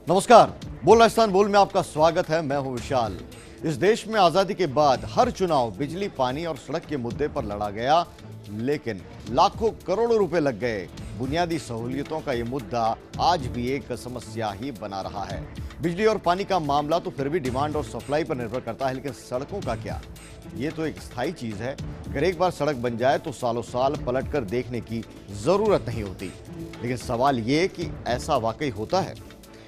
नमस्कार, बोल राजस्थान बोल में आपका स्वागत है। मैं हूं विशाल। इस देश में आजादी के बाद हर चुनाव बिजली, पानी और सड़क के मुद्दे पर लड़ा गया, लेकिन लाखों करोड़ों रुपए लग गए। बुनियादी सहूलियतों का ये मुद्दा आज भी एक समस्या ही बना रहा है। बिजली और पानी का मामला तो फिर भी डिमांड और सप्लाई पर निर्भर करता है, लेकिन सड़कों का क्या? ये तो एक स्थायी चीज है। अगर एक बार सड़क बन जाए तो सालों साल पलटकर देखने की जरूरत नहीं होती। लेकिन सवाल ये कि ऐसा वाकई होता है?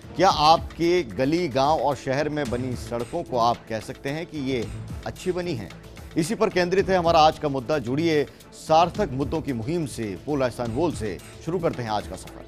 क्या आपके गली, गांव और शहर में बनी सड़कों को आप कह सकते हैं कि ये अच्छी बनी हैं? इसी पर केंद्रित है हमारा आज का मुद्दा। जुड़िए सार्थक मुद्दों की मुहिम से, बोल राजस्थान बोल से शुरू करते हैं आज का सफर।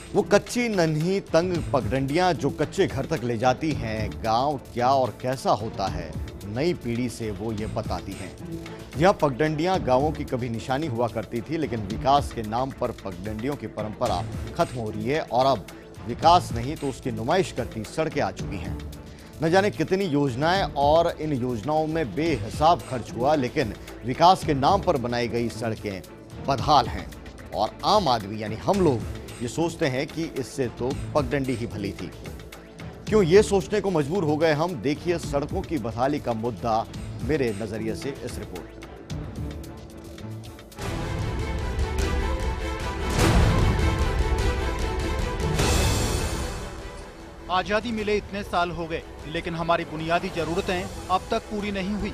वो कच्ची नन्ही तंग पगडंडियां जो कच्चे घर तक ले जाती हैं, गांव क्या और कैसा होता है, नई पीढ़ी से वो ये बताती हैं। यह पगडंडियां गांवों की कभी निशानी हुआ करती थी, लेकिन विकास के नाम पर पगडंडियों की परंपरा खत्म हो रही है और अब विकास नहीं तो उसकी नुमाइश करती सड़कें आ चुकी हैं। न जाने कितनी योजनाएं और इन योजनाओं में बेहिसाब खर्च हुआ, लेकिन विकास के नाम पर बनाई गई सड़कें बदहाल हैं और आम आदमी यानी हम लोग ये सोचते हैं कि इससे तो पगडंडी ही भली थी। क्यों ये सोचने को मजबूर हो गए हम? देखिए सड़कों की बहाली का मुद्दा मेरे नजरिए से इस रिपोर्ट में। आजादी मिले इतने साल हो गए, लेकिन हमारी बुनियादी जरूरतें अब तक पूरी नहीं हुई।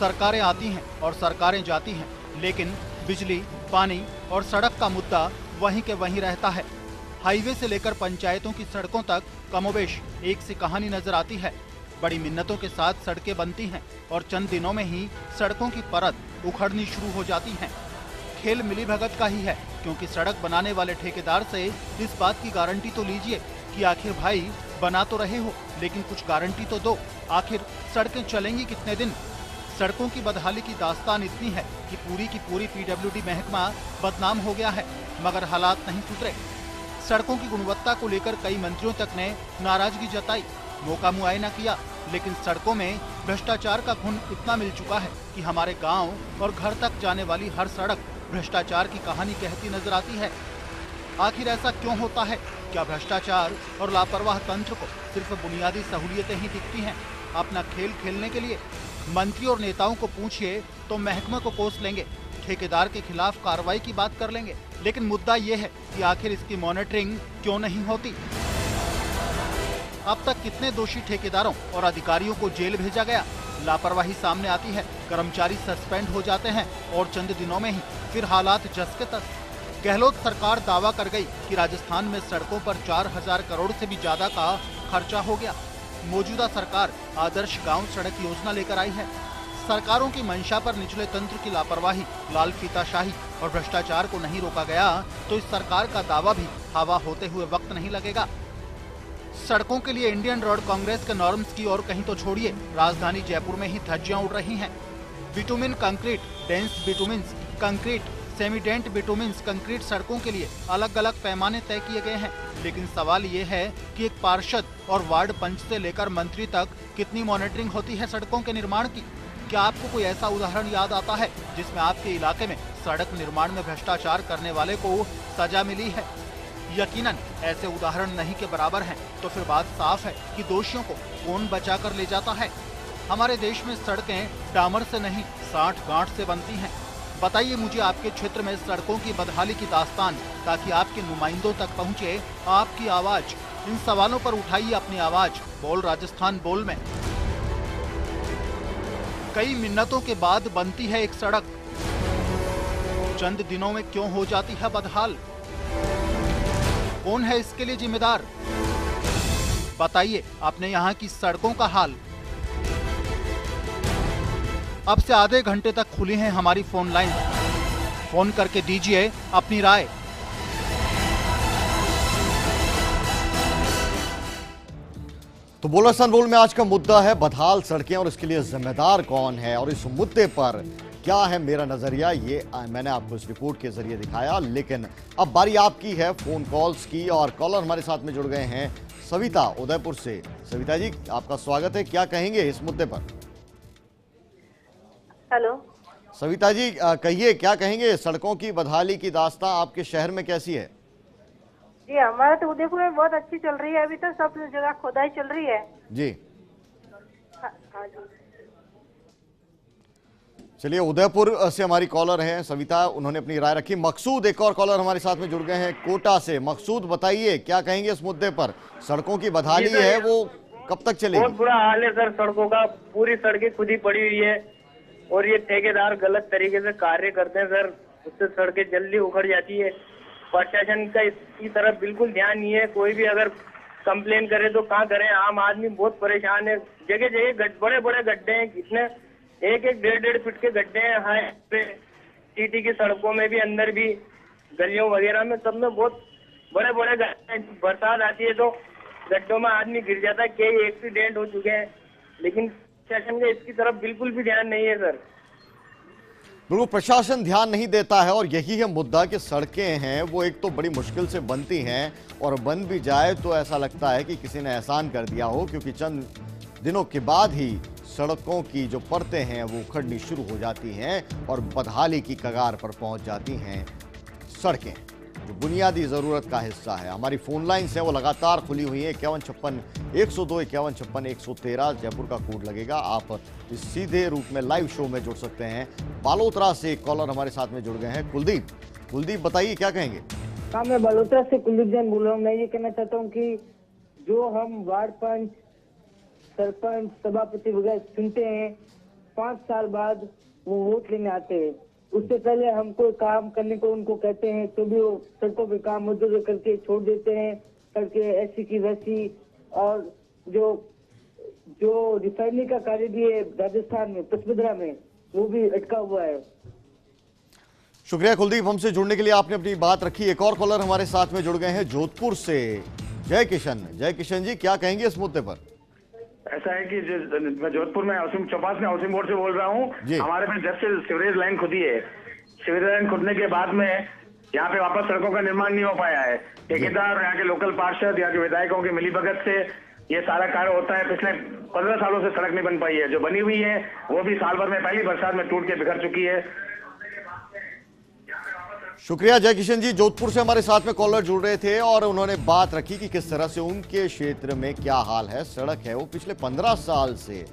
सरकारें आती हैं और सरकारें जाती हैं, लेकिन बिजली, पानी और सड़क का मुद्दा वहीं के वहीं रहता है। हाईवे से लेकर पंचायतों की सड़कों तक कमोबेश एक सी कहानी नजर आती है। बड़ी मिन्नतों के साथ सड़कें बनती हैं और चंद दिनों में ही सड़कों की परत उखड़नी शुरू हो जाती हैं। खेल मिलीभगत का ही है, क्योंकि सड़क बनाने वाले ठेकेदार से इस बात की गारंटी तो लीजिए कि आखिर भाई बना तो रहे हो, लेकिन कुछ गारंटी तो दो, आखिर सड़कें चलेंगी कितने दिन? सड़कों की बदहाली की दास्तान इतनी है कि पूरी पीडब्ल्यूडी महकमा बदनाम हो गया है, मगर हालात नहीं सुधरे। सड़कों की गुणवत्ता को लेकर कई मंत्रियों तक ने नाराजगी जताई, मौका मुआयना किया, लेकिन सड़कों में भ्रष्टाचार का घुन इतना मिल चुका है कि हमारे गांव और घर तक जाने वाली हर सड़क भ्रष्टाचार की कहानी कहती नजर आती है। आखिर ऐसा क्यों होता है? क्या भ्रष्टाचार और लापरवाह तंत्र को सिर्फ बुनियादी सहूलियतें ही दिखती हैं अपना खेल खेलने के लिए? मंत्री और नेताओं को पूछिए तो महकमे को कोस लेंगे, ठेकेदार के खिलाफ कार्रवाई की बात कर लेंगे, लेकिन मुद्दा ये है कि आखिर इसकी मॉनिटरिंग क्यों नहीं होती? अब तक कितने दोषी ठेकेदारों और अधिकारियों को जेल भेजा गया? लापरवाही सामने आती है, कर्मचारी सस्पेंड हो जाते हैं और चंद दिनों में ही फिर हालात जस के तस। गहलोत सरकार दावा कर गई कि राजस्थान में सड़कों पर 4000 करोड़ से भी ज्यादा का खर्चा हो गया। मौजूदा सरकार आदर्श गांव सड़क योजना लेकर आई है। सरकारों की मंशा पर निचले तंत्र की लापरवाही, लाल फीताशाही और भ्रष्टाचार को नहीं रोका गया तो इस सरकार का दावा भी हवा होते हुए वक्त नहीं लगेगा। सड़कों के लिए इंडियन रोड कांग्रेस के नॉर्म्स की और कहीं तो छोड़िए, राजधानी जयपुर में ही धज्जियां उड़ रही हैं। Bitumen concrete, dense bituminous concrete, semi dense bituminous concrete सड़कों के लिए अलग अलग पैमाने तय किए गए हैं, लेकिन सवाल ये है कि एक पार्षद और वार्ड पंच से लेकर मंत्री तक कितनी मॉनिटरिंग होती है सड़कों के निर्माण की? क्या आपको कोई ऐसा उदाहरण याद आता है जिसमें आपके इलाके में सड़क निर्माण में भ्रष्टाचार करने वाले को सजा मिली है? यकीनन ऐसे उदाहरण नहीं के बराबर हैं, तो फिर बात साफ है कि दोषियों को कौन बचा कर ले जाता है? हमारे देश में सड़कें डामर से नहीं, साठ गांठ से बनती हैं। बताइए मुझे आपके क्षेत्र में सड़कों की बदहाली की दास्तान, ताकि आपके नुमाइंदों तक पहुंचे आपकी आवाज। इन सवालों पर उठाइए अपनी आवाज, बोल राजस्थान बोल में। कई मिन्नतों के बाद बनती है एक सड़क, चंद दिनों में क्यों हो जाती है बदहाल? कौन है इसके लिए जिम्मेदार? बताइए अपने यहाँ की सड़कों का हाल। अब से आधे घंटे तक खुली हैं हमारी फोन लाइन, फोन करके दीजिए अपनी राय। तो बोल में आज का मुद्दा है बदहाल सड़कें और इसके लिए जिम्मेदार कौन है, और इस मुद्दे पर क्या है मेरा नजरिया, ये मैंने आपको इस रिपोर्ट के जरिए दिखाया। लेकिन अब बारी आपकी है फोन कॉल्स की, और कॉलर हमारे साथ में जुड़ गए हैं सविता उदयपुर से। सविता जी, आपका स्वागत है, क्या कहेंगे इस मुद्दे पर? हेलो। सविता जी कहिए, क्या कहेंगे? सड़कों की बदहाली की दास्तां आपके शहर में कैसी है? जी, हमारे तो उदयपुर में बहुत अच्छी चल रही है। अभी तो सब जगह खोदाई चल रही है। जी हाँ जी। चलिए, उदयपुर से हमारी कॉलर हैं सविता, उन्होंने अपनी राय रखी। मकसूद एक और कॉलर हमारे साथ में जुड़ गए हैं कोटा से। मकसूद बताइए, क्या कहेंगे इस मुद्दे पर? सड़कों की बदहाली है वो कब तक चलेगी? बहुत बुरा हाल है सर सड़कों का। पूरी सड़कें खुदी पड़ी हुई है और ये ठेकेदार गलत तरीके से कार्य करते हैं सर, उससे सड़कें जल्दी उखड़ जाती है। प्रशासन का इसकी तरफ बिल्कुल ध्यान नहीं है। कोई भी अगर कंप्लेन करे तो कहाँ करें, आम आदमी बहुत परेशान है। जगह जगह बड़े बड़े गड्ढे हैं, कितने एक एक 1.5 फीट के गड्ढे हैं। हाईवे सिटी की सड़कों में भी, अंदर भी, गलियों वगैरह में, सब में बहुत बड़े बड़े गड्ढे हैं। बरसात आती है तो गड्ढों में आदमी गिर जाता है। कई एक्सीडेंट हो चुके हैं, लेकिन प्रशासन का इसकी तरफ बिल्कुल भी ध्यान नहीं है सर। बिल्कुल, प्रशासन ध्यान नहीं देता है, और यही है मुद्दा कि सड़कें हैं वो एक तो बड़ी मुश्किल से बनती हैं, और बन भी जाए तो ऐसा लगता है कि किसी ने एहसान कर दिया हो, क्योंकि चंद दिनों के बाद ही सड़कों की जो परतें हैं वो उखड़नी शुरू हो जाती हैं और बदहाली की कगार पर पहुंच जाती हैं सड़कें, जो बुनियादी ज़रूरत का हिस्सा है। हमारी फोन लाइन्स हैं वो लगातार खुली हुई हैं। 5156 102, 5156 113 जयपुर का कोड लगेगा। आप इस सीधे रूप में लाइव शो में जुड़ सकते हैं। बालोतरा से एक कॉलर हमारे साथ में जुड़ गए हैं, कुलदीप। कुलदीप बताइए, क्या कहेंगे? हाँ, मैं बालोतरा से कुलदीप जैन बोल रहा हूँ। मैं ये कहना चाहता हूँ कि जो हम वार्ड पंच, सरपंच, सभापति वगैरह चुनते हैं, 5 साल बाद वो वोट लेने आते हैं। उससे पहले हम कोई काम करने को उनको कहते हैं तो भी वो सड़कों पे काम मजदूरी करके छोड़ देते हैं। सड़कें ऐसी की वैसी, और जो रिफाइनरी का कार्य भी है राजस्थान में, पचमढ़ी में, वो भी अटका हुआ है। शुक्रिया कुलदीप, हमसे जुड़ने के लिए। आपने अपनी बात रखी। एक और कॉलर हमारे साथ में जुड़ गए हैं जोधपुर से, जय किशन। जय किशन जी, क्या कहेंगे इस मुद्दे पर? ऐसा है कि मैं जोधपुर में चौपास में हाउसिंग बोर्ड से बोल रहा हूँ। हमारे में जब से सीवरेज लाइन खुदी है, सीवरेज लाइन खुदने के बाद में यहाँ पे वापस सड़कों का निर्माण नहीं हो पाया है। ठेकेदार, यहाँ के लोकल पार्षद, यहाँ के विधायकों की मिलीभगत से ये सारा कार्य होता है। पिछले 15 सालों से सड़क नहीं बन पाई है। जो बनी हुई है वो भी साल भर में पहली बरसात में टूट के बिखर चुकी है। शुक्रिया जय किशन जी। जोधपुर से हमारे साथ में कॉलर जुड़ रहे थे और उन्होंने बात रखी कि किस तरह से उनके क्षेत्र में क्या हाल है। सड़क है वो पिछले 15 साल से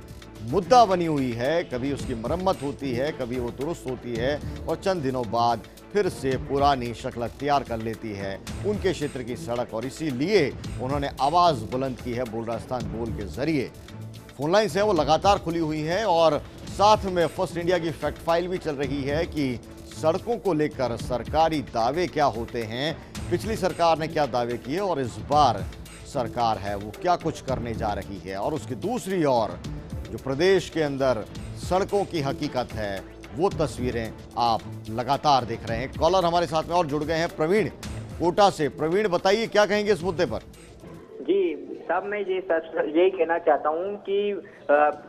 मुद्दा बनी हुई है। कभी उसकी मरम्मत होती है, कभी वो दुरुस्त होती है, और चंद दिनों बाद फिर से पुरानी शक्ल अख्तियार कर लेती है उनके क्षेत्र की सड़क। और इसीलिए उन्होंने आवाज़ बुलंद की है बोल राजस्थान बोल के जरिए। फोन लाइन्स हैं वो लगातार खुली हुई हैं, और साथ में फर्स्ट इंडिया की फैक्ट फाइल भी चल रही है कि सड़कों को लेकर सरकारी दावे क्या होते हैं, पिछली सरकार ने क्या दावे किए और इस बार सरकार है वो क्या कुछ करने जा रही है। और उसकी दूसरी ओर जो प्रदेश के अंदर सड़कों की हकीकत है वो तस्वीरें आप लगातार देख रहे हैं। कॉलर हमारे साथ में और जुड़ गए हैं, प्रवीण कोटा से। प्रवीण बताइए, क्या कहेंगे इस मुद्दे पर? जी साहब, मैं यही कहना चाहता हूँ कि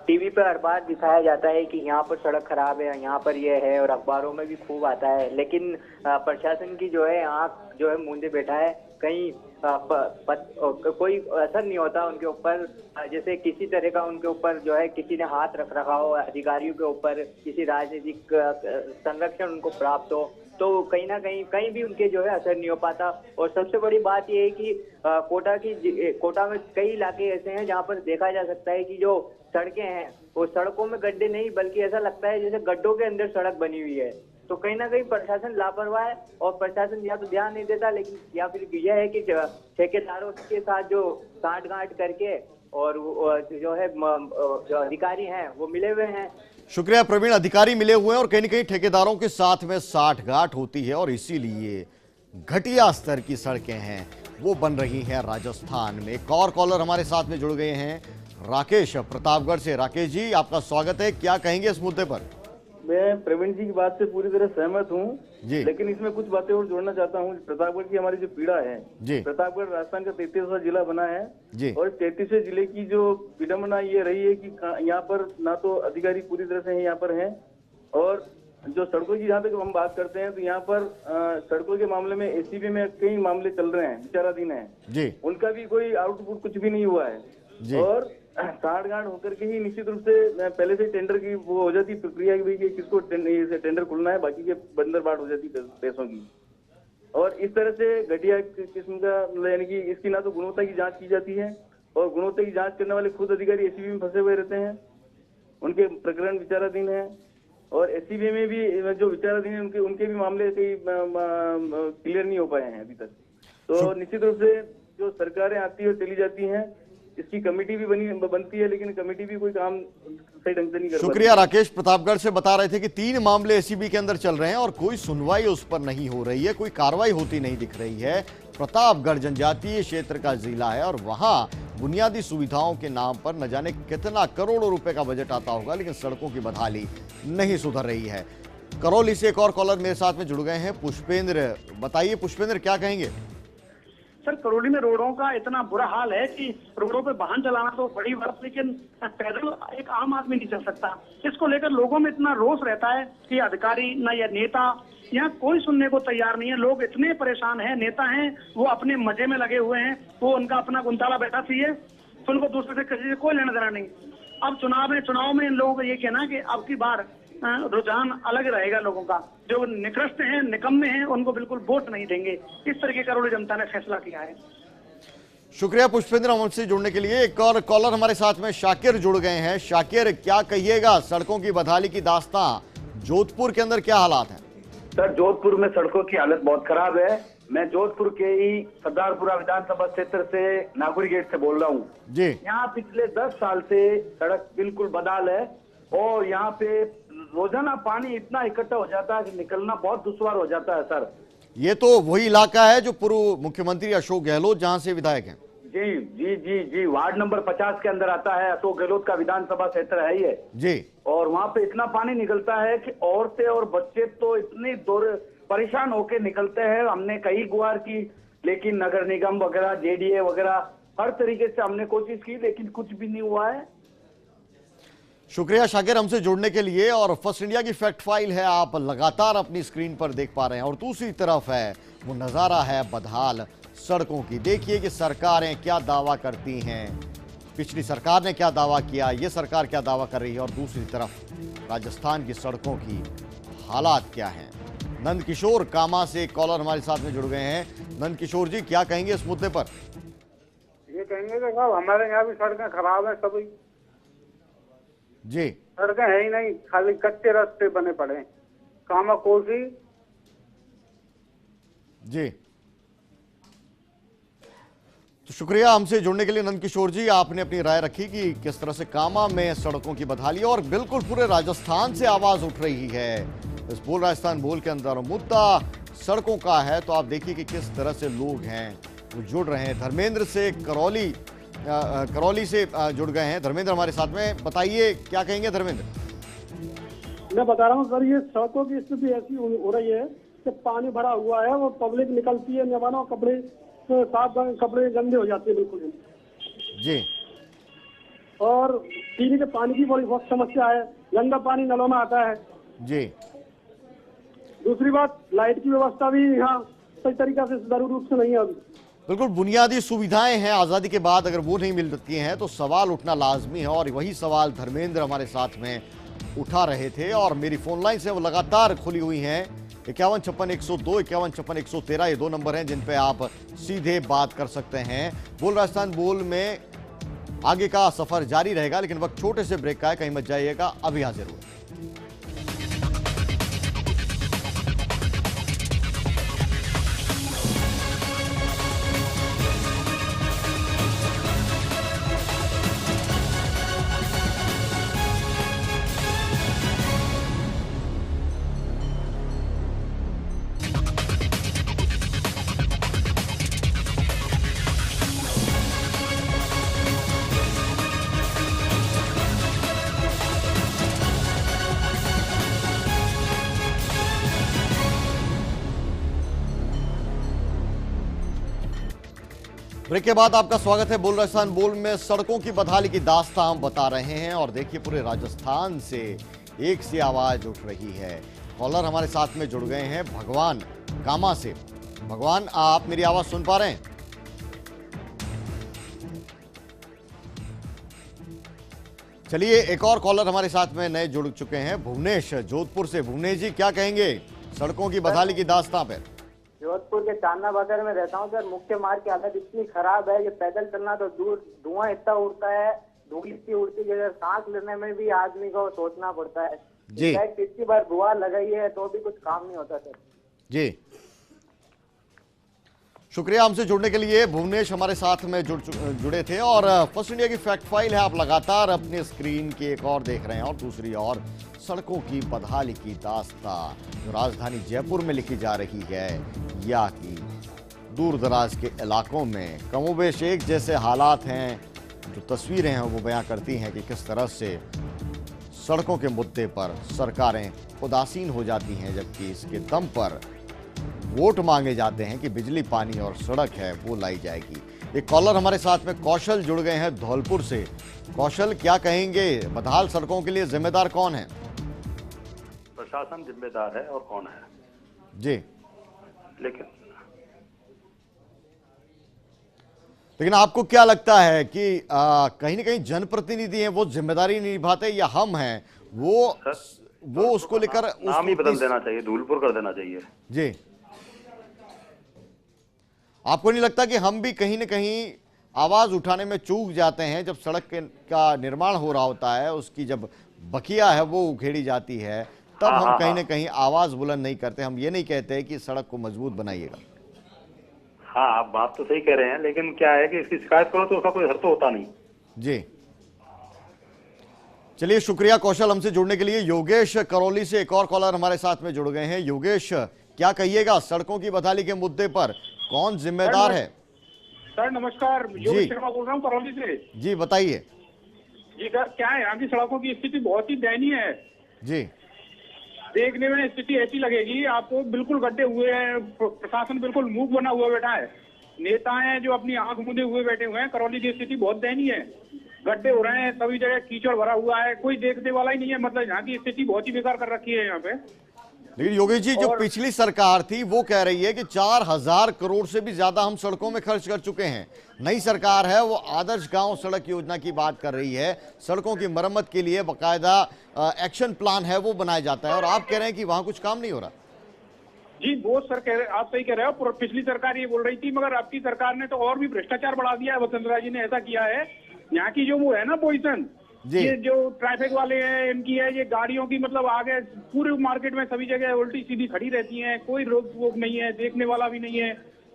टीवी पर हर बार दिखाया जाता है कि यहाँ पर सड़क खराब है, यहाँ पर ये है, और अखबारों में भी खूब आता है, लेकिन प्रशासन की जो है आंख जो है मूंदे बैठा है। कहीं कोई असर नहीं होता उनके ऊपर। जैसे किसी तरह का उनके ऊपर जो है किसी ने हाथ रख रखा हो अधिकारियों के ऊपर, किसी राजनीतिक संरक्षण उनको प्राप्त हो, तो कहीं ना कहीं भी उनके जो है असर नहीं हो पाता। और सबसे बड़ी बात यह है कि कोटा में कई इलाके ऐसे हैं जहां पर देखा जा सकता है कि जो सड़कें हैं वो सड़कों में गड्ढे नहीं, बल्कि ऐसा लगता है जैसे गड्ढों के अंदर सड़क बनी हुई है। तो कहीं ना कहीं प्रशासन लापरवाह है, और प्रशासन या तो ध्यान नहीं देता, लेकिन या फिर यह है कि ठेकेदारों के साथ जो साठ-गांठ करके और जो है जो अधिकारी हैं वो मिले हुए हैं। शुक्रिया प्रवीण, अधिकारी मिले हुए हैं और कहीं न कहीं ठेकेदारों के साथ में साठ-गांठ होती है, और इसीलिए घटिया स्तर की सड़कें हैं वो बन रही हैं राजस्थान में। एक और कॉलर हमारे साथ में जुड़ गए हैं, राकेश प्रतापगढ़ से। राकेश जी, आपका स्वागत है, क्या कहेंगे इस मुद्दे पर? मैं प्रवीण जी की बात से पूरी तरह सहमत हूँ, जी, लेकिन इसमें कुछ बातें और जोड़ना चाहता हूँ। प्रतापगढ़ की हमारी जो पीड़ा है, जी, प्रतापगढ़ राजस्थान का 33वां जिला बना है, जी, और 33वें जिले की जो विडम्बना ये रही है कि यहाँ पर ना तो अधिकारी पूरी तरह से यहाँ पर हैं, और जो सड़कों की जहाँ पे हम बात करते हैं तो यहाँ पर सड़कों के मामले में एसीबी में कई मामले चल रहे हैं, विचाराधीन है जी। उनका भी कोई आउटपुट कुछ भी नहीं हुआ जी। है। और साठ गांठ होकर के ही निश्चित रूप से पहले से टेंडर की वो हो जाती प्रक्रिया की भाई कि किसको टेंडर खुलना है, बाकी के बंदर बाट हो जाती पैसों की। और इस तरह से घटिया किस्म का यानी कि इसकी ना तो गुणवत्ता की जांच की जाती है और गुणवत्ता की जांच करने वाले खुद अधिकारी एसीबी में फंसे हुए रहते हैं, उनके प्रकरण विचाराधीन है। और एसीबी में भी जो विचाराधीन है उनके भी मामले कई क्लियर नहीं हो पाए हैं अभी तक। तो निश्चित रूप से जो सरकारें आती है और चली जाती हैं, इसकी कमेटी भी बनती है, लेकिन कमेटी भी कोई काम सही ढंग से नहीं कर पाती। शुक्रिया। राकेश प्रतापगढ़ से बता रहे थे कि 3 मामले एसीबी के अंदर चल रहे हैं और कोई सुनवाई उस पर नहीं हो रही है, कोई कार्रवाई होती नहीं दिख रही है। प्रतापगढ़ जनजातीय क्षेत्र का जिला है और वहां बुनियादी सुविधाओं के नाम पर न जाने कितना करोड़ों रुपए का बजट आता होगा, लेकिन सड़कों की बदहाली नहीं सुधर रही है। करौली से एक और कॉलर मेरे साथ में जुड़ गए हैं, पुष्पेंद्र। बताइए पुष्पेंद्र, क्या कहेंगे? सर, करौली में रोडों का इतना बुरा हाल है कि रोडों पे वाहन चलाना तो बड़ी बात, लेकिन पैदल एक आम आदमी नहीं चल सकता। इसको लेकर लोगों में इतना रोष रहता है कि अधिकारी न या नेता यहाँ कोई सुनने को तैयार नहीं है। लोग इतने परेशान हैं, नेता हैं वो अपने मजे में लगे हुए हैं, वो उनका अपना गुंताला बैठा चाहिए, तो उनको दूसरे से किसी से कोई लेना देना नहीं। अब चुनाव में इन लोगों का ये कहना कि अब की बार रुझान अलग रहेगा लोगों का, जो निकृष्ट हैं, निकम्मे हैं, उनको बिल्कुल वोट नहीं देंगे। इस तरह के करौली जनता ने फैसला किया है। शुक्रिया पुष्पेंद्र हमसे जुड़ने के लिए। एक और कॉलर हमारे साथ में शाकिर जुड़ गए हैं। शाकिर, क्या कहिएगा, सड़कों की बदहाली की दास्तां जोधपुर के अंदर क्या हालात हैं? सर, जोधपुर में सड़कों की हालत बहुत खराब है। मैं जोधपुर के ही सरदारपुरा विधानसभा क्षेत्र से नागुरी गेट से बोल रहा हूँ जी। यहाँ पिछले 10 साल से सड़क बिल्कुल बदहाल है और यहाँ पे रोजाना पानी इतना इकट्ठा हो जाता है कि निकलना बहुत दुश्वार हो जाता है। सर, ये तो वही इलाका है जो पूर्व मुख्यमंत्री अशोक गहलोत जहां से विधायक हैं। जी जी जी जी, वार्ड नंबर 50 के अंदर आता है, अशोक गहलोत का विधानसभा क्षेत्र है ये जी। और वहाँ पे इतना पानी निकलता है कि औरतें और बच्चे तो इतनी परेशान होके निकलते हैं। हमने कई गुहार की, लेकिन नगर निगम वगैरह, जेडीए वगैरह हर तरीके से हमने कोशिश की, लेकिन कुछ भी नहीं हुआ है। शुक्रिया शाकिर हमसे जुड़ने के लिए। और फर्स्ट इंडिया की फैक्ट फाइल है, आप लगातार अपनी स्क्रीन पर देख पा रहे हैं और दूसरी तरफ है वो नजारा है बदहाल सड़कों की। देखिए कि सरकारें क्या दावा करती हैं, पिछली सरकार ने क्या दावा किया, ये सरकार क्या दावा कर रही है, और दूसरी तरफ राजस्थान की सड़कों की हालात क्या हैं। नंद किशोर कामा से एक कॉलर हमारे साथ में जुड़ गए हैं। नंद किशोर जी, क्या कहेंगे इस मुद्दे पर? ये कहेंगे कि साहब हमारे यहाँ भी सड़कें खराब है सभी जी। सड़कें है ही नहीं, खाली कच्चे रास्ते बने पड़े। कामा कोसी जी। तो शुक्रिया हमसे जुड़ने के लिए नंद किशोर जी। आपने अपनी राय रखी कि किस तरह से कामा में सड़कों की बदहाली, और बिल्कुल पूरे राजस्थान से आवाज उठ रही है इस बोल राजस्थान बोल के अंदर। मुद्दा सड़कों का है तो आप देखिए कि किस तरह से लोग हैं वो जुड़ रहे हैं। धर्मेंद्र से करौली से जुड़ गए हैं। धर्मेंद्र हमारे साथ में, बताइए क्या कहेंगे धर्मेंद्र? मैं बता रहा हूँ सर, ये सड़कों की स्थिति ऐसी हो रही है कि पानी भरा हुआ है, वो पब्लिक निकलती है, मेहमानों कपड़े साफ कपड़े गंदे हो जाते हैं बिल्कुल जी। और पीने के पानी की बड़ी बहुत समस्या है, गंदा पानी नलों में आता है जी। दूसरी बात, लाइट की व्यवस्था भी यहाँ सही तरीका से सुचारू रूप से नहीं है अभी। बिल्कुल बुनियादी सुविधाएं हैं आज़ादी के बाद, अगर वो नहीं मिलती हैं तो सवाल उठना लाजमी है। और वही सवाल धर्मेंद्र हमारे साथ में उठा रहे थे और मेरी फोन लाइन से वो लगातार खुली हुई हैं। 5156-102, 5156-113 ये 2 नंबर हैं जिन पे आप सीधे बात कर सकते हैं। बोल राजस्थान बोल में आगे का सफर जारी रहेगा, लेकिन वक्त छोटे से ब्रेक का है, कहीं मत जाइएगा, अभी हाजिर हुए। ब्रेक के बाद आपका स्वागत है। बोल राजस्थान बोल में सड़कों की बदहाली की दास्तां हम बता रहे हैं और देखिए पूरे राजस्थान से एक सी आवाज उठ रही है। कॉलर हमारे साथ में जुड़ गए हैं भगवान कामा से। भगवान, आप मेरी आवाज सुन पा रहे हैं? चलिए, एक और कॉलर हमारे साथ में नए जुड़ चुके हैं, भुवनेश जोधपुर से। भुवनेश जी, क्या कहेंगे सड़कों की बदहाली की दास्तां पे? जोधपुर के चांदना बाजार में रहता हूँ सर। मुख्य मार्ग की हालत इतनी खराब है कि पैदल चलना तो दूर, धुआं इतना उड़ता है, धूल इतनी उड़ती है कि सांस लेने में भी आदमी को सोचना पड़ता है जी। कितनी बार दुआ लगाई है तो भी कुछ काम नहीं होता सर जी। शुक्रिया हमसे जुड़ने के लिए। भुवनेश हमारे साथ में जुड़े थे। और फर्स्ट इंडिया की फैक्ट फाइल है, आप लगातार अपने स्क्रीन की एक और देख रहे हैं और दूसरी ओर सड़कों की बदहाली की दास्तां जो राजधानी जयपुर में लिखी जा रही है या कि दूर दराज के इलाकों में कमोबेश एक जैसे हालात हैं। जो तस्वीरें हैं वो बयां करती हैं कि किस तरह से सड़कों के मुद्दे पर सरकारें उदासीन हो जाती हैं, जबकि इसके दम पर वोट मांगे जाते हैं कि बिजली, पानी और सड़क है वो लाई जाएगी। एक कॉलर हमारे साथ में कौशल जुड़ गए हैं धौलपुर से। कौशल, क्या कहेंगे, बदहाल सड़कों के लिए जिम्मेदार कौन है? प्रशासन जिम्मेदार है और कौन है जी। लेकिन आपको क्या लगता है कि कहीं ना कहीं जनप्रतिनिधि हैं वो जिम्मेदारी नहीं निभाते, या हम हैं वो उसको लेकर नाम ही बदल देना चाहिए, धूलपुर कर देना चाहिए जी? आपको नहीं लगता कि हम भी कहीं ना कहीं आवाज उठाने में चूक जाते हैं जब सड़क का निर्माण हो रहा होता है, उसकी जब बकिया है वो उखेड़ी जाती है, तब हम कहीं ना कहीं आवाज बुलंद नहीं करते? हम ये नहीं कहते कि सड़क को मजबूत बनाइएगा। हाँ, आप बात तो सही कह रहे हैं, लेकिन क्या है कि इसकी शिकायत करो तो उसका कोई हर तो होता नहीं जी। चलिए, शुक्रिया कौशल हमसे जुड़ने के लिए। योगेश करौली से एक और कॉलर हमारे साथ में जुड़ गए हैं। योगेश, क्या कहिएगा सड़कों की बदहाली के मुद्दे पर कौन जिम्मेदार है? सर नमस्कार, योगेश शर्मा बोल रहा हूँ करौली से। जी बताइए। जी सर, क्या है, यहाँ की सड़कों की स्थिति बहुत ही दयनीय है जी। देखने में स्थिति ऐसी लगेगी आपको, बिल्कुल गड्ढे हुए हैं, प्रशासन बिल्कुल मूक बना हुआ बैठा है, नेता हैं जो अपनी आंख मूंदे हुए बैठे हुए हैं। करौली की स्थिति बहुत दयनीय है, गड्ढे हो रहे हैं, सभी जगह कीचड़ भरा हुआ है, कोई देखने वाला ही नहीं है। मतलब यहाँ की स्थिति बहुत ही बेकार कर रखी है यहाँ पे। लेकिन योगेश जी, जो पिछली सरकार थी वो कह रही है कि 4000 करोड़ से भी ज्यादा हम सड़कों में खर्च कर चुके हैं। नई सरकार है वो आदर्श गांव सड़क योजना की बात कर रही है, सड़कों की मरम्मत के लिए बाकायदा एक्शन प्लान है वो बनाया जाता है, और आप कह रहे हैं कि वहां कुछ काम नहीं हो रहा। जी वो सर कह रहे, आप सही कह रहे हो, पिछली सरकार ये बोल रही थी, मगर आपकी सरकार ने तो और भी भ्रष्टाचार बढ़ा दिया है। वसुंधरा जी ने ऐसा किया है, यहाँ की जो वो है ना पोजीशन, ये जो ट्रैफिक वाले हैं इनकी है, ये गाड़ियों की मतलब आगे पूरे मार्केट में सभी जगह उल्टी सीधी खड़ी रहती हैं, कोई रोक वोक नहीं है, देखने वाला भी नहीं है,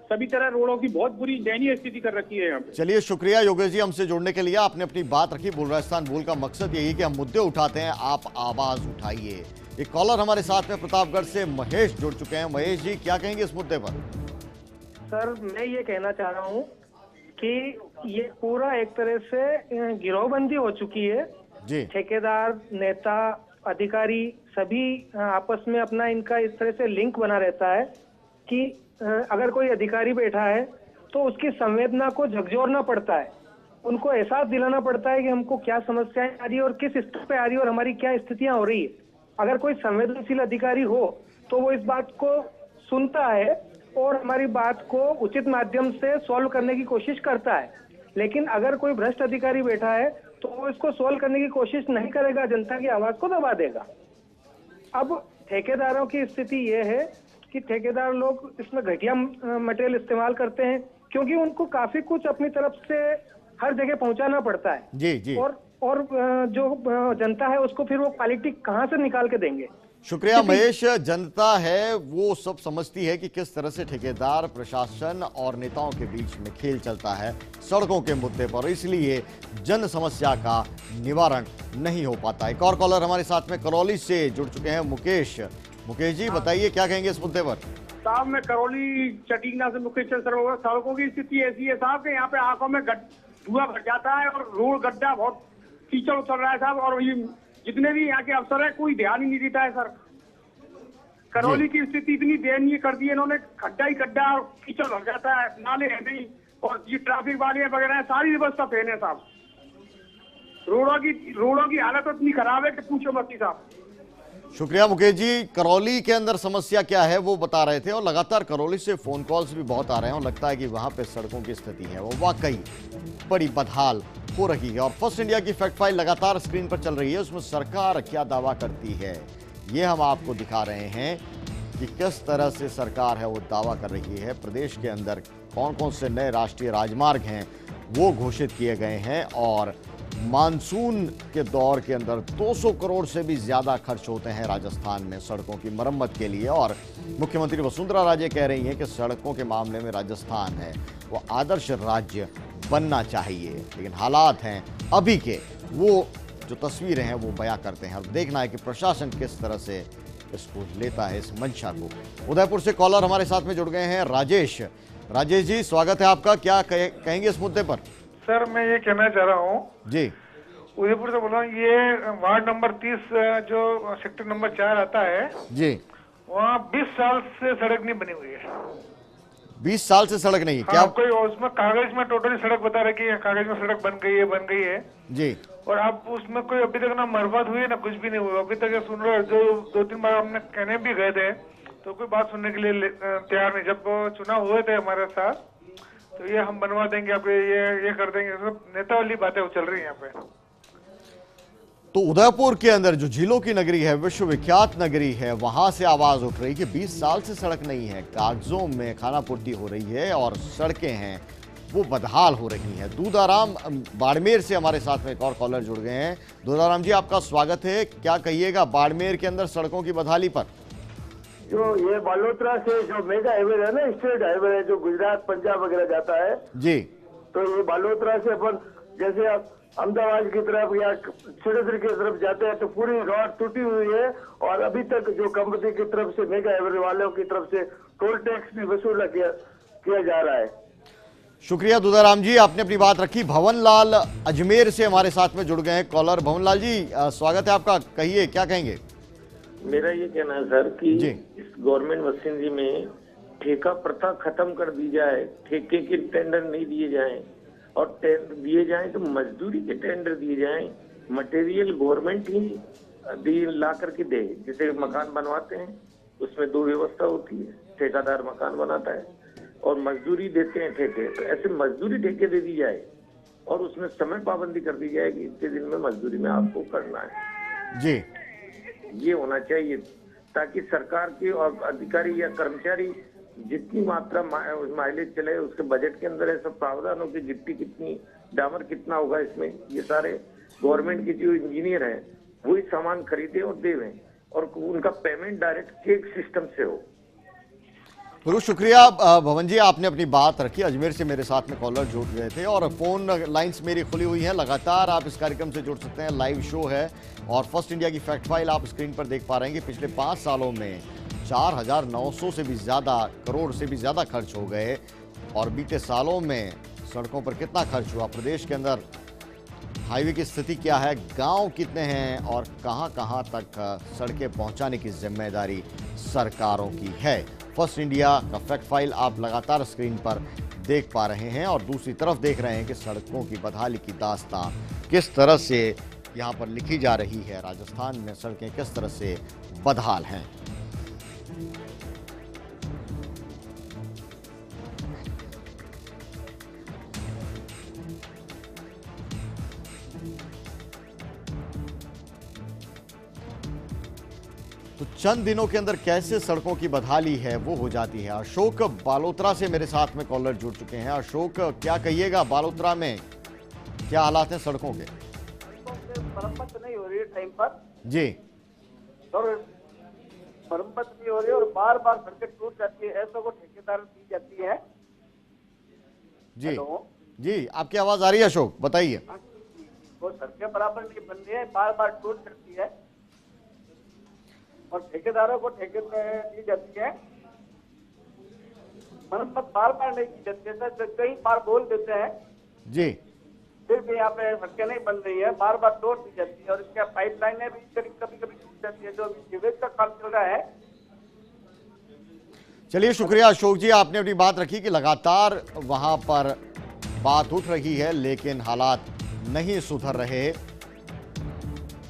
सभी तरह रोडों की बहुत बुरी दयनीय स्थिति कर रखी है यहाँ पे। चलिए, शुक्रिया योगेश जी हमसे जुड़ने के लिए। आपने अपनी बात रखी। बोल राजस्थान बोल का मकसद यही कि हम मुद्दे उठाते हैं, आप आवाज उठाइए। एक कॉलर हमारे साथ में प्रतापगढ़ से महेश जुड़ चुके हैं। महेश जी, क्या कहेंगे इस मुद्दे पर? सर मैं ये कहना चाह रहा हूँ कि ये पूरा एक तरह से गिरोहबंदी हो चुकी है जी। ठेकेदार, नेता, अधिकारी सभी आपस में अपना इनका इस तरह से लिंक बना रहता है कि अगर कोई अधिकारी बैठा है तो उसकी संवेदना को झकझोरना पड़ता है, उनको एहसास दिलाना पड़ता है कि हमको क्या समस्याएं आ रही है और किस स्तर पे आ रही है और हमारी क्या स्थितियां हो रही है। अगर कोई संवेदनशील अधिकारी हो तो वो इस बात को सुनता है और हमारी बात को उचित माध्यम से सॉल्व करने की कोशिश करता है। लेकिन अगर कोई भ्रष्ट अधिकारी बैठा है तो वो इसको सॉल्व करने की कोशिश नहीं करेगा, जनता की आवाज को दबा देगा। अब ठेकेदारों की स्थिति ये है कि ठेकेदार लोग इसमें घटिया मटेरियल इस्तेमाल करते हैं, क्योंकि उनको काफी कुछ अपनी तरफ से हर जगह पहुंचाना पड़ता है जी जी। और जो जनता है उसको फिर वो क्वालिटी कहाँ से निकाल के देंगे? शुक्रिया महेश। जनता है वो सब समझती है कि किस तरह से ठेकेदार, प्रशासन और नेताओं के बीच में खेल चलता है सड़कों के मुद्दे पर, इसलिए जन समस्या का निवारण नहीं हो पाता। एक और कॉलर हमारे साथ में करौली से जुड़ चुके हैं, मुकेश। मुकेश जी बताइए, क्या कहेंगे इस मुद्दे पर? साहब मैं करौली चटीगना से मुकेश सर, सड़कों की स्थिति ऐसी है साहब कि यहाँ पे आंखों में धुआं भर जाता है और रोड गड्ढा बहुत कीचड़ उतर रहा है साहब, और ये जितने भी यहाँ के अफसर है कोई ध्यान ही नहीं देता है सर। करौली की स्थिति इतनी दयनीय कर दी है इन्होंने, खड्डा ही खड्डा और कीचड़ भर जाता है, नाले है नहीं, और ये ट्रैफिक वाले वगैरह सारी व्यवस्था फेल है साहब। रोडों की हालत इतनी खराब है कि पूछो मत साहब। शुक्रिया मुकेश जी। करौली के अंदर समस्या क्या है वो बता रहे थे और लगातार करौली से फोन कॉल्स भी बहुत आ रहे हैं और लगता है कि वहां पे सड़कों की स्थिति है वो वाकई बड़ी बदहाल हो रही है। और फर्स्ट इंडिया की फैक्ट फाइल लगातार स्क्रीन पर चल रही है, उसमें सरकार क्या दावा करती है ये हम आपको दिखा रहे हैं कि किस तरह से सरकार है वो दावा कर रही है। प्रदेश के अंदर कौन कौन से नए राष्ट्रीय राजमार्ग हैं वो घोषित किए गए हैं और मानसून के दौर के अंदर 200 करोड़ से भी ज्यादा खर्च होते हैं राजस्थान में सड़कों की मरम्मत के लिए। और मुख्यमंत्री वसुंधरा राजे कह रही हैं कि सड़कों के मामले में राजस्थान है वो आदर्श राज्य बनना चाहिए, लेकिन हालात हैं अभी के वो जो तस्वीरें हैं वो बयां करते हैं। और देखना है कि प्रशासन किस तरह से इसको लेता है इस मंशा को। उदयपुर से कॉलर हमारे साथ में जुड़ गए हैं राजेश। राजेश जी स्वागत है आपका, क्या कहेंगे इस मुद्दे पर? सर मैं ये कहना चाह रहा हूँ जी, उदयपुर से बोल रहा हूँ, ये वार्ड नंबर 30 जो सेक्टर नंबर 4 आता है जी, वहाँ 20 साल से सड़क नहीं बनी हुई है। 20 साल से सड़क नहीं है क्या? कोई उसमें कागज में टोटली सड़क बता रहे कि कागज में सड़क बन गई है जी, और अब उसमें कोई अभी तक ना मरम्मत हुई है ना कुछ भी नहीं हुआ अभी तक। सुन रहे जो 2-3 बार हमने कहने भी गए थे तो कोई बात सुनने के लिए तैयार नहीं। जब चुनाव हुए थे हमारे साथ तो ये हम बनवा देंगे आपके, ये कर देंगे, सब नेता वाली बातें चल रही है यहाँ पे। तो उदयपुर के अंदर जो झीलों की नगरी है, विश्वविख्यात नगरी है, वहां से आवाज उठ रही कि 20 साल से सड़क नहीं है, कागजों में खानापूर्ति हो रही है और सड़कें हैं वो बदहाल हो रही हैं। दूधाराम बाड़मेर से हमारे साथ में एक और कॉलर जुड़ गए हैं। दूधाराम जी आपका स्वागत है, क्या कहिएगा बाड़मेर के अंदर सड़कों की बदहाली पर? जो ये बालोतरा से जो मेगा हाईवे है ना, स्टेट हाईवे है जो गुजरात पंजाब वगैरह जाता है जी, तो ये बालोतरा से अपन जैसे आप अहमदाबाद की तरफ या छिड़ोदरी की तरफ जाते हैं तो पूरी रोड टूटी हुई है और अभी तक जो कंपनी की तरफ से मेगा हाईवे वालों की तरफ से टोल टैक्स भी वसूला किया जा रहा है। शुक्रिया दूधाराम जी, आपने अपनी बात रखी। भवनलाल अजमेर से हमारे साथ में जुड़ गए हैं कॉलर। भवनलाल जी स्वागत है आपका, कहिए क्या कहेंगे? मेरा ये कहना है सर कि इस गवर्नमेंट मशीनरी में ठेका प्रथा खत्म कर दी जाए, ठेके के टेंडर नहीं दिए जाएं और दिए जाएं तो मजदूरी के टेंडर दिए जाएं। मटेरियल गवर्नमेंट ही ला करके दे। जैसे मकान बनवाते हैं उसमें 2 व्यवस्था होती है, ठेकेदार मकान बनाता है और मजदूरी देते हैं ठेके। तो ऐसे मजदूरी ठेके दे दी जाए और उसमें समय पाबंदी कर दी जाए कि इतने दिन में मजदूरी में आपको करना है जी। ये होना चाहिए ताकि सरकार के और अधिकारी या कर्मचारी जितनी मात्रा माइलेज चले उसके बजट के अंदर ऐसा प्रावधान हो कि गिट्टी कितनी, डामर कितना होगा, इसमें ये सारे गवर्नमेंट के जो इंजीनियर हैं वही सामान खरीदे और देवें और उनका पेमेंट डायरेक्ट चेक सिस्टम से हो। बहुत शुक्रिया भवन जी, आपने अपनी बात रखी। अजमेर से मेरे साथ में कॉलर जुड़ गए थे और फोन लाइंस मेरी खुली हुई हैं, लगातार आप इस कार्यक्रम से जुड़ सकते हैं। लाइव शो है और फर्स्ट इंडिया की फैक्ट फाइल आप स्क्रीन पर देख पा रहे हैं कि पिछले 5 सालों में 4,900 से भी ज्यादा करोड़ से भी ज्यादा खर्च हो गए और बीते सालों में सड़कों पर कितना खर्च हुआ, प्रदेश के अंदर हाईवे की स्थिति क्या है, गांव कितने हैं और कहां-कहां तक सड़कें पहुंचाने की जिम्मेदारी सरकारों की है। फर्स्ट इंडिया का फैक्ट फाइल आप लगातार स्क्रीन पर देख पा रहे हैं और दूसरी तरफ देख रहे हैं कि सड़कों की बदहाली की दास्तां किस तरह से यहां पर लिखी जा रही है। राजस्थान में सड़कें किस तरह से बदहाल हैं। तो चंद दिनों के अंदर कैसे सड़कों की बदहाली है वो हो जाती है। अशोक बालोतरा से मेरे साथ में कॉलर जुड़ चुके हैं। अशोक क्या कहिएगा, बालोतरा में क्या हालात हैं सड़कों के? मरम्मत नहीं हो रही है टाइम पर जी, और मरम्मत नहीं हो रही और बार बार सड़कें टूट जाती है, ऐसा को ठेकेदार दी जाती है। जी जी, आपकी आवाज आ रही है अशोक, बताइए। वो सड़कें बराबर नहीं बन रही है, बार बार टूट जाती है और ठेकेदारों को ठेके में दी जाती है। मरम्मत बार बार नहीं की जाती है, कई बार बोल देते हैं जी, फिर भी यहाँ पे सड़कें नहीं बन रही है, बार बार तोड़ दी जाती है और इसके पाइपलाइनें भी कभी कभी टूट जाती है। जो अभी सीवेज का काम चल रहा है। चलिए शुक्रिया अशोक जी, आपने अपनी बात रखी कि लगातार वहां पर बात उठ रही है लेकिन हालात नहीं सुधर रहे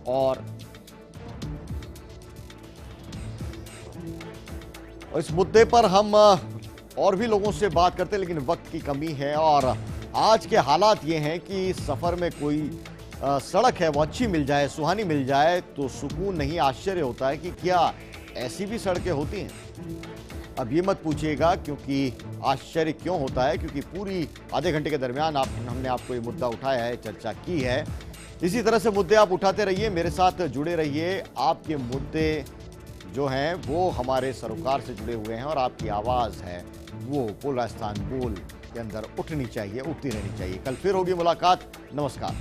और और इस मुद्दे पर हम और भी लोगों से बात करते हैं, लेकिन वक्त की कमी है और आज के हालात ये हैं कि सफ़र में कोई सड़क है वो अच्छी मिल जाए, सुहानी मिल जाए तो सुकून नहीं, आश्चर्य होता है कि क्या ऐसी भी सड़कें होती हैं। अब ये मत पूछिएगा क्योंकि आश्चर्य क्यों होता है, क्योंकि पूरी आधे घंटे के दरमियान हमने आपको ये मुद्दा उठाया है, चर्चा की है। इसी तरह से मुद्दे आप उठाते रहिए, मेरे साथ जुड़े रहिए। आपके मुद्दे जो हैं वो हमारे सरोकार से जुड़े हुए हैं और आपकी आवाज़ है वो बोल राजस्थान बोल के अंदर उठनी चाहिए, उठती रहनी चाहिए। कल फिर होगी मुलाकात। नमस्कार।